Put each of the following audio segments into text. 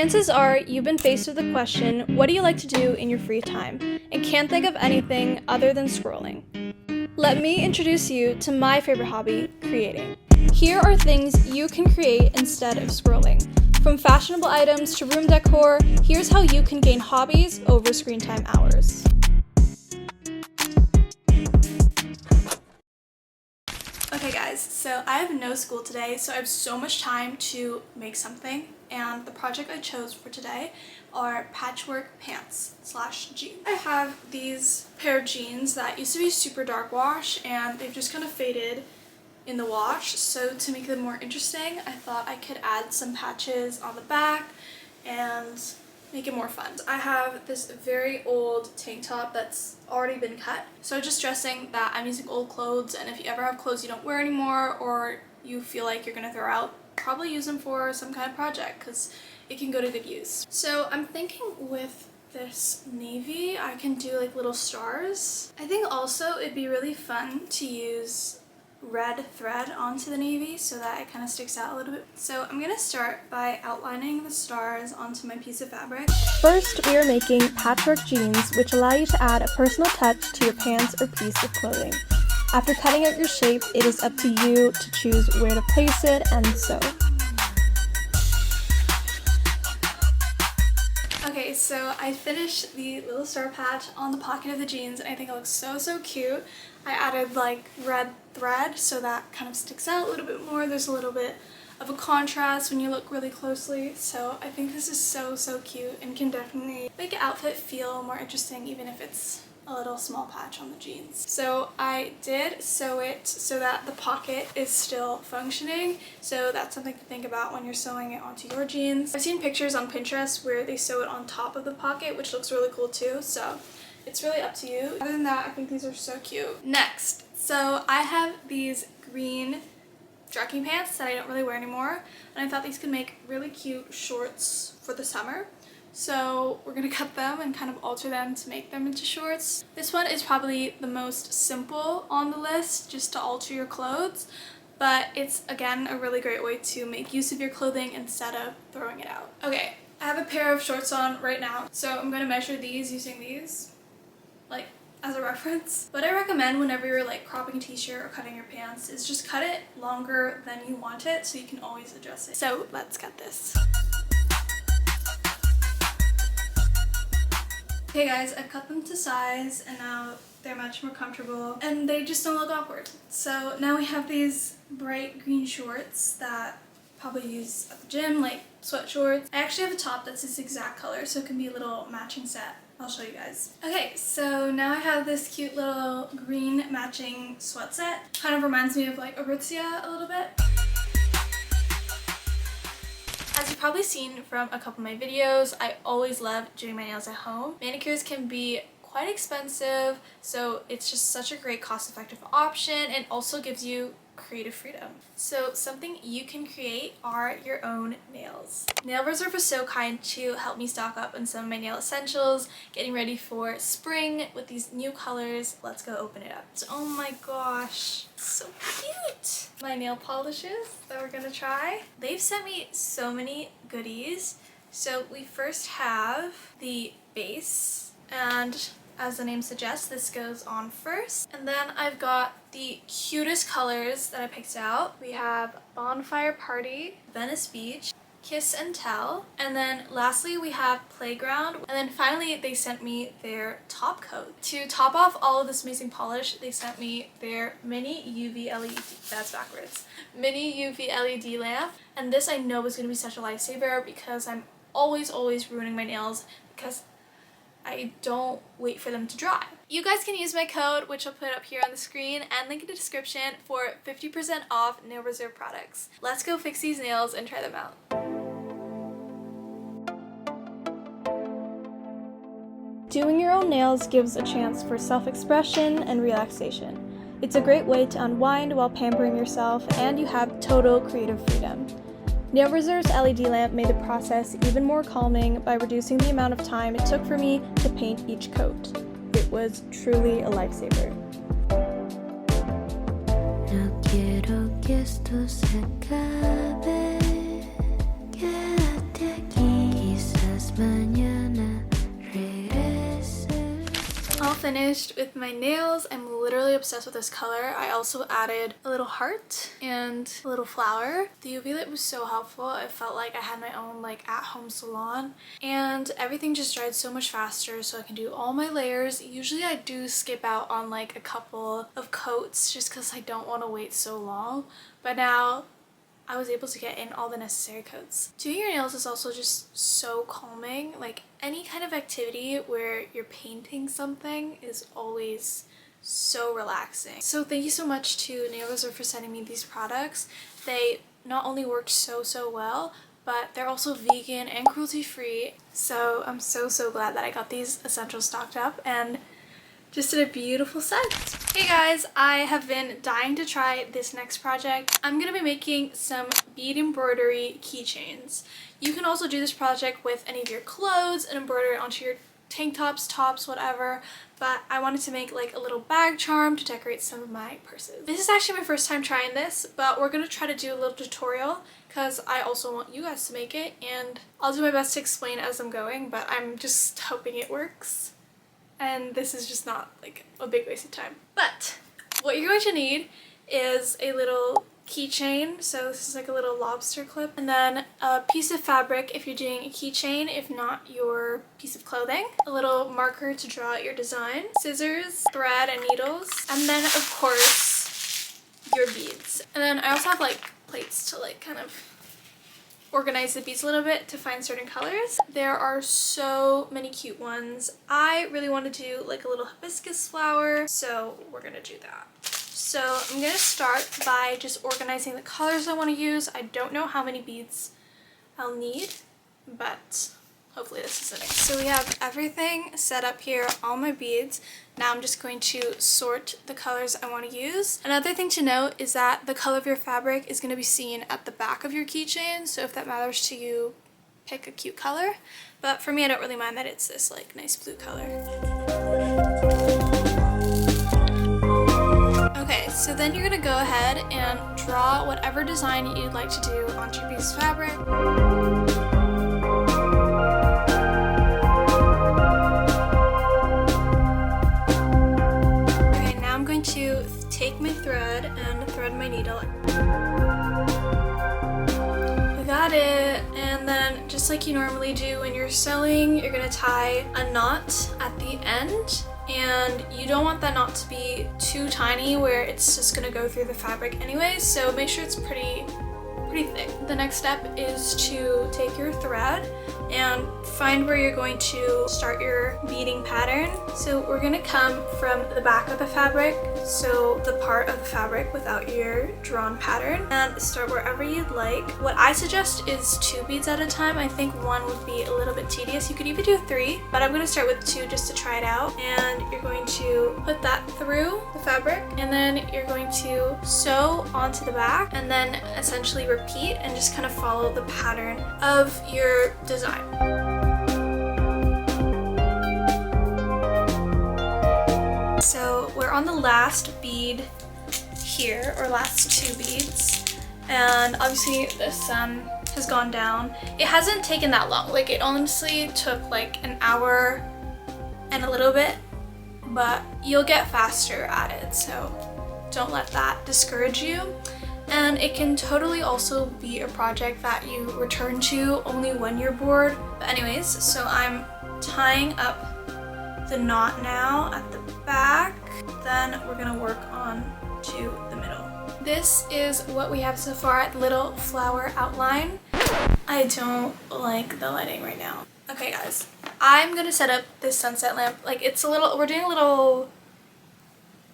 Chances are you've been faced with the question, what do you like to do in your free time? And can't think of anything other than scrolling. Let me introduce you to my favorite hobby, creating. Here are things you can create instead of scrolling. From fashionable items to room decor, here's how you can gain hobbies over screen time hours. Okay guys, so I have no school today, so I have so much time to make something, and the project I chose for today are patchwork pants / jeans. I have these pair of jeans that used to be super dark wash and they've just kind of faded in the wash, so to make them more interesting I thought I could add some patches on the back and make it more fun. I have this very old tank top that's already been cut, so just stressing that I'm using old clothes, and if you ever have clothes you don't wear anymore or you feel like you're gonna throw out, probably use them for some kind of project because it can go to good use. So I'm thinking with this navy I can do like little stars. I think also it'd be really fun to use red thread onto the navy so that it kind of sticks out a little bit. So I'm gonna start by outlining the stars onto my piece of fabric. First, we are making patchwork jeans, which allow you to add a personal touch to your pants or piece of clothing. After cutting out your shape, it is up to you to choose where to place it and sew. Okay, so I finished the little star patch on the pocket of the jeans and I think it looks so cute. I added like red thread so that kind of sticks out a little bit more. There's a little bit of a contrast when you look really closely, so I think this is so cute and can definitely make an outfit feel more interesting even if it's a little small patch on the jeans. So I did sew it so that the pocket is still functioning, so that's something to think about when you're sewing it onto your jeans. I've seen pictures on Pinterest where they sew it on top of the pocket, which looks really cool too, so it's really up to you. Other than that, I think these are so cute. Next, so I have these green jogging pants that I don't really wear anymore, and I thought these could make really cute shorts for the summer. So we're gonna cut them and kind of alter them to make them into shorts. This one is probably the most simple on the list, just to alter your clothes, but it's again a really great way to make use of your clothing instead of throwing it out. Okay, I have a pair of shorts on right now, so I'm gonna measure these using these, like as a reference. What I recommend whenever you're like cropping a t-shirt or cutting your pants is just cut it longer than you want it so you can always adjust it. So let's cut this. Okay guys, I've cut them to size and now they're much more comfortable and they just don't look awkward. So now we have these bright green shorts that I'll probably use at the gym, like sweat shorts. I actually have a top that's this exact color, so it can be a little matching set. I'll show you guys. Okay, so now I have this cute little green matching sweat set. Kind of reminds me of like Aritzia a little bit. As you've probably seen from a couple of my videos, I always love doing my nails at home. Manicures can be quite expensive, so it's just such a great cost-effective option and also gives you creative freedom. So something you can create are your own nails. Nail Reserve was so kind to help me stock up on some of my nail essentials, getting ready for spring with these new colors. Let's go open it up. So, oh my gosh, so cute! My nail polishes that we're gonna try. They've sent me so many goodies. So we first have the base, and as the name suggests, this goes on first. And then I've got the cutest colors that I picked out. We have Bonfire Party, Venice Beach, Kiss and Tell, and then lastly we have Playground. And then finally they sent me their top coat. To top off all of this amazing polish, they sent me their mini UV LED, that's backwards, mini UV LED lamp. And this I know is going to be such a lifesaver because I'm always ruining my nails because I don't wait for them to dry. You guys can use my code, which I'll put up here on the screen and link in the description, for 50% off Nail Reserve products. Let's go fix these nails and try them out. Doing your own nails gives a chance for self-expression and relaxation. It's a great way to unwind while pampering yourself, and you have total creative freedom. Nail Reserve's LED lamp made the process even more calming by reducing the amount of time it took for me to paint each coat. It was truly a lifesaver. No quiero que esto se acabe. Quédate aquí. finished with my nails. I'm literally obsessed with this color. I also added a little heart and a little flower. The UV light was so helpful. I felt like I had my own like at-home salon, and everything just dried so much faster so I can do all my layers. Usually I do skip out on like a couple of coats just because I don't want to wait so long, but now I was able to get in all the necessary coats. Doing your nails is also just so calming. Like any kind of activity where you're painting something is always so relaxing. So thank you so much to Nail Reserve for sending me these products. They not only worked so well, but they're also vegan and cruelty free. So I'm so glad that I got these essentials stocked up and just did a beautiful set. Hey guys, I have been dying to try this next project. I'm gonna be making some bead embroidery keychains. You can also do this project with any of your clothes and embroider it onto your tank tops, tops, whatever, but I wanted to make like a little bag charm to decorate some of my purses. This is actually my first time trying this, but we're gonna try to do a little tutorial because I also want you guys to make it, and I'll do my best to explain as I'm going, but I'm just hoping it works. And this is just not like a big waste of time. But what you're going to need is a little keychain. So this is like a little lobster clip, and then a piece of fabric if you're doing a keychain, if not your piece of clothing, a little marker to draw out your design, scissors, thread, and needles, and then of course your beads. And then I also have like plates to like kind of organize the beads a little bit to find certain colors. There are so many cute ones. I really want to do like a little hibiscus flower, so we're gonna do that. So I'm gonna start by just organizing the colors I want to use. I don't know how many beads I'll need, but hopefully this is it. So we have everything set up here, all my beads. Now I'm just going to sort the colors I want to use. Another thing to note is that the color of your fabric is going to be seen at the back of your keychain, so if that matters to you, pick a cute color. But for me, I don't really mind that it's this like nice blue color. Okay, so then you're going to go ahead and draw whatever design you'd like to do onto your piece of fabric. To take my thread and thread my needle. I got it, and then just like you normally do when you're sewing, you're gonna tie a knot at the end, and you don't want that knot to be too tiny where it's just gonna go through the fabric anyway, so make sure it's pretty thick. The next step is to take your thread and find where you're going to start your beading pattern. So we're gonna come from the back of the fabric, so the part of the fabric without your drawn pattern, and start wherever you'd like. What I suggest is 2 beads at a time. I think 1 would be a little bit tedious. You could even do 3, but I'm gonna start with 2 just to try it out. And you're going to put that through the fabric, and then you're going to sew onto the back, and then essentially repeat and just kind of follow the pattern of your design. So we're on the last bead here, or last 2 beads, and obviously the sun has gone down. It hasn't taken that long, like it honestly took like an hour and a little bit, but you'll get faster at it, so don't let that discourage you. And it can totally also be a project that you return to only when you're bored. But anyways, so I'm tying up the knot now at the back. Then we're gonna work on to the middle. This is what we have so far at the little flower outline. I don't like the lighting right now. Okay guys, I'm gonna set up this sunset lamp. Like it's a little, we're doing a little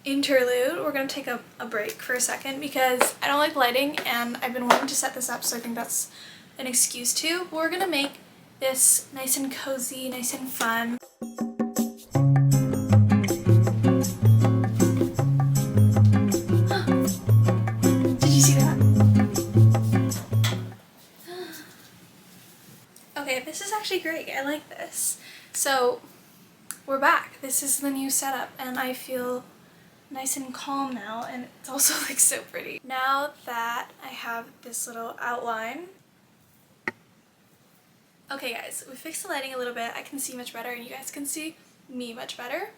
interlude. We're gonna take a break for a second because I don't like lighting and I've been wanting to set this up, so I think that's an excuse to. But we're gonna make this nice and cozy, nice and fun. Did you see that? Okay, this is actually great. I like this. So we're back. This is the new setup and I feel nice and calm now, and it's also like so pretty. Now that I have this little outline. Okay guys, we fixed the lighting a little bit. I can see much better and you guys can see me much better.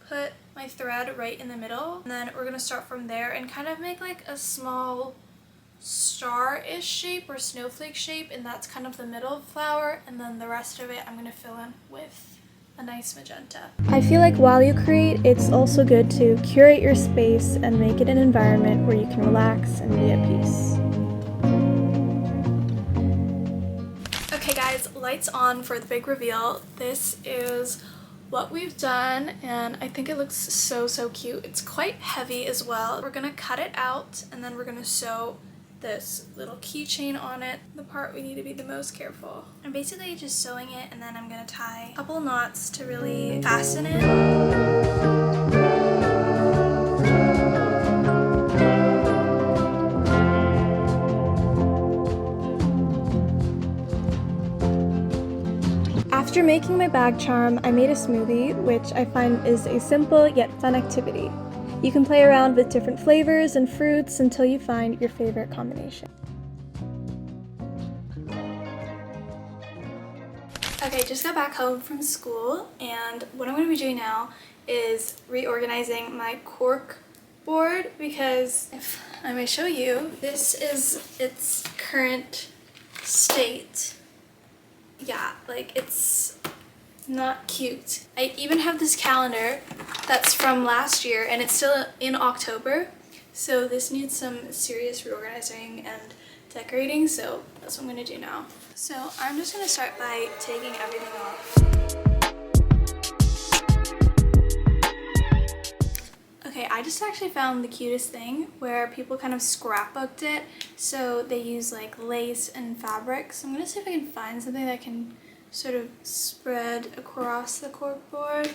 put my thread right in the middle, and then we're going to start from there and kind of make like a small star-ish shape or snowflake shape, and that's kind of the middle flower, and then the rest of it I'm going to fill in with a nice magenta. I feel like while you create, it's also good to curate your space and make it an environment where you can relax and be at peace. Okay guys, lights on for the big reveal. This is what we've done, and I think it looks so cute. It's quite heavy as well. We're gonna cut it out, and then we're gonna sew this little keychain on it. The part we need to be the most careful. I'm basically just sewing it, and then I'm gonna tie a couple knots to really fasten it. After making my bag charm, I made a smoothie, which I find is a simple yet fun activity. You can play around with different flavors and fruits until you find your favorite combination. Okay, just got back home from school, and what I'm going to be doing now is reorganizing my cork board, because if I may show you, this is its current state. Yeah, like it's not cute. I even have this calendar that's from last year, and it's still in October, so this needs some serious reorganizing and decorating, so that's what I'm going to do now. So I'm just going to start by taking everything off. Okay, I just actually found the cutest thing where people kind of scrapbooked it. So they use like lace and fabric. So I'm going to see if I can find something that can sort of spread across the cork board.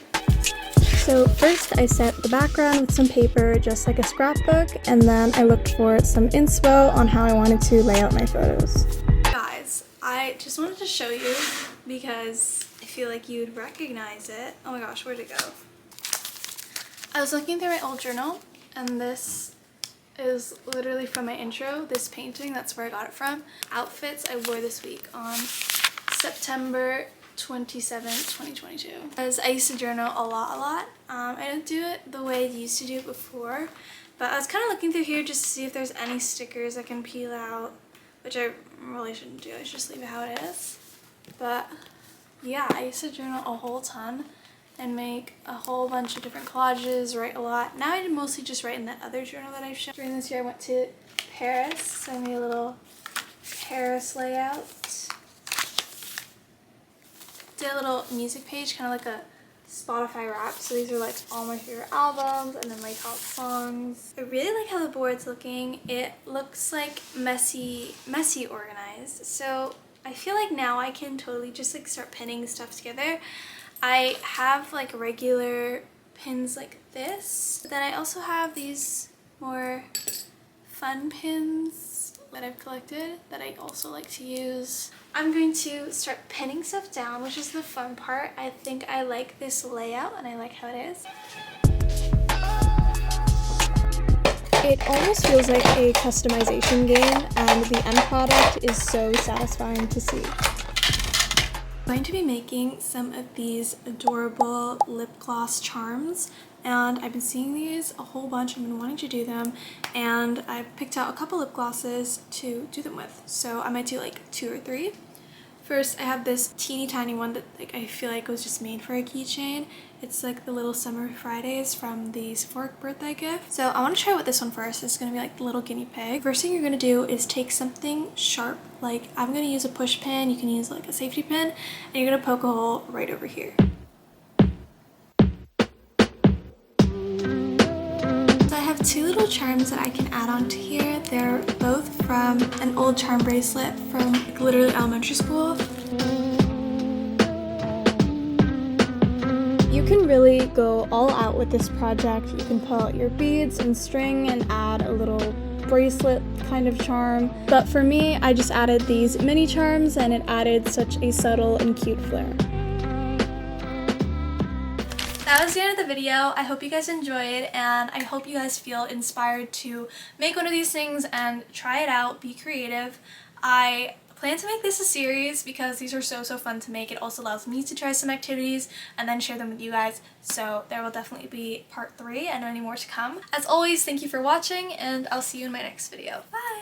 So first I set the background with some paper, just like a scrapbook, and then I looked for some inspo on how I wanted to lay out my photos. Guys, I just wanted to show you because I feel like you'd recognize it. Oh my gosh, where'd it go? I was looking through my old journal, and this is literally from my intro, this painting, that's where I got it from. Outfits I wore this week on September 27th, 2022. Because I used to journal a lot. I don't do it the way I used to do it before, but I was kind of looking through here just to see if there's any stickers I can peel out, which I really shouldn't do. I should just leave it how it is. But yeah, I used to journal a whole ton and make a whole bunch of different collages, write a lot. Now I mostly just write in that other journal that I've shown. During this year I went to Paris, so I made a little Paris layout. Did a little music page, kind of like a Spotify wrap. So these are like all my favorite albums and then my top songs. I really like how the board's looking. It looks like messy organized. So I feel like now I can totally just like start pinning stuff together. I have like regular pins like this, but then I also have these more fun pins that I've collected that I also like to use. I'm going to start pinning stuff down, which is the fun part. I think I like this layout and I like how it is. It almost feels like a customization game, and the end product is so satisfying to see. I'm going to be making some of these adorable lip gloss charms, and I've been seeing these a whole bunch. I've been wanting to do them, and I picked out a couple lip glosses to do them with, so I might do like 2 or 3. First, I have this teeny tiny one that like I feel like was just made for a keychain. It's like the little Summer Fridays from the Sephora birthday gift. So I want to try with this one first. It's going to be like the little guinea pig. First thing you're going to do is take something sharp. Like I'm going to use a push pin. You can use like a safety pin. And you're going to poke a hole right over here. So I have 2 little charms that I can add onto here. They're both from an old charm bracelet from like, literally elementary school. You can really go all out with this project. You can pull out your beads and string and add a little bracelet kind of charm. But for me, I just added these mini charms and it added such a subtle and cute flair. That was the end of the video. I hope you guys enjoyed, and I hope you guys feel inspired to make one of these things and try it out, be creative. I plan to make this a series because these are so fun to make. It also allows me to try some activities and then share them with you guys. So there will definitely be part 3 and many more to come. As always, thank you for watching and I'll see you in my next video. Bye!